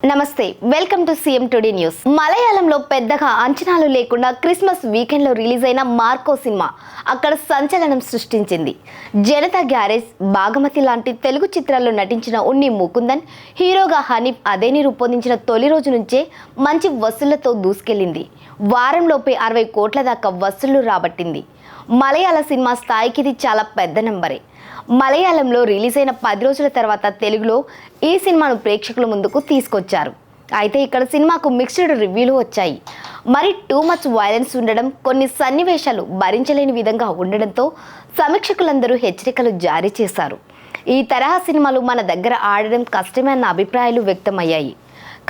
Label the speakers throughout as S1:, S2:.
S1: నమస్తే, welcome to CM today news. మలయాళంలో పెద్దగా అంచనాలు లేకుండా క్రిస్మస్ వీకెండ్ లో రిలీజ్ అయిన మార్కో సినిమా అక్కడ సంచలనం సృష్టించింది. జనతా గ్యారేజ్, భాగమతి లాంటి తెలుగు చిత్రాల్లో నటించిన ఉన్ని ముకుందన్ హీరోగా హనీఫ్ అదేని రూపొందించిన తొలి రోజు నుంచే మంచి వసూళ్లతో దూసుకెళ్లింది. వారంలోపే 60 కోట్ల దాకా వసూళ్లు రాబట్టింది. మలయాళ సినిమా స్థాయికి ఇది చాలా పెద్ద నంబరే. మలయాళంలో రిలీజ్ అయిన 10 రోజుల తర్వాత తెలుగులో ఈ సినిమాను ప్రేక్షకుల ముందుకు తీసుకొచ్చారు. అయితే ఇక్కడ సినిమాకు మిక్స్డ్ రివ్యూలు వచ్చాయి. మరి టూ మచ్ వైలెన్స్ ఉండడం, కొన్ని సన్నివేశాలు భరించలేని విధంగా ఉండడంతో సమీక్షకులందరూ హెచ్చరికలు జారీ చేశారు. ఈ తరహా సినిమాలు మన దగ్గర ఆడడం కష్టమే అన్న అభిప్రాయాలు వ్యక్తమయ్యాయి.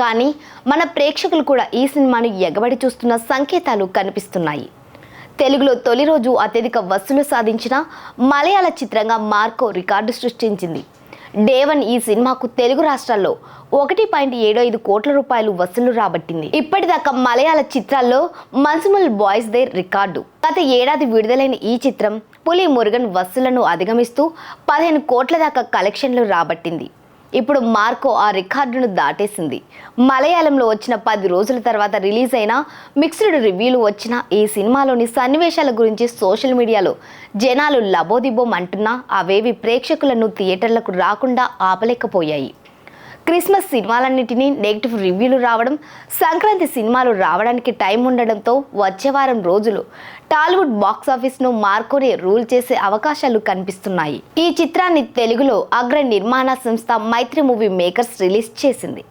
S1: కానీ మన ప్రేక్షకులు కూడా ఈ సినిమాను ఎగబడి చూస్తున్న సంకేతాలు కనిపిస్తున్నాయి. తెలుగులో తొలి రోజు అత్యధిక వసూలు సాధించిన మలయాళ చిత్రంగా మార్కో రికార్డు సృష్టించింది. డే 1 ఈ సినిమాకు తెలుగు రాష్ట్రాల్లో 1.75 కోట్ల రూపాయలు వసూలు రాబట్టింది. ఇప్పటిదాకా మలయాళ చిత్రాల్లో మన్సుముల్ బాయ్స్ దే రికార్డు. గత ఏడాది విడుదలైన ఈ చిత్రం పులి మురుగన్ వసూళ్లను అధిగమిస్తూ 15 కోట్ల దాకా కలెక్షన్లు రాబట్టింది. ఇప్పుడు మార్కో ఆ రికార్డును దాటేసింది. మలయాళంలో వచ్చిన 10 రోజుల తర్వాత రిలీజ్ అయిన మిక్స్డ్ రివ్యూలు వచ్చిన ఈ సినిమాలోని సన్నివేశాల గురించి సోషల్ మీడియాలో జనాలు లబోదిబోం అంటున్నా అవేవి ప్రేక్షకులను థియేటర్లకు రాకుండా ఆపలేకపోయాయి. క్రిస్మస్ సినిమాలన్నింటినీ నెగిటివ్ రివ్యూలు రావడం, సంక్రాంతి సినిమాలు రావడానికి టైం ఉండడంతో వచ్చే వారం రోజులు టాలీవుడ్ బాక్సాఫీస్ను మార్కోనే రూల్ చేసే అవకాశాలు కనిపిస్తున్నాయి. ఈ చిత్రాన్ని తెలుగులో అగ్ర నిర్మాణ సంస్థ మైత్రి మూవీ మేకర్స్ రిలీజ్ చేసింది.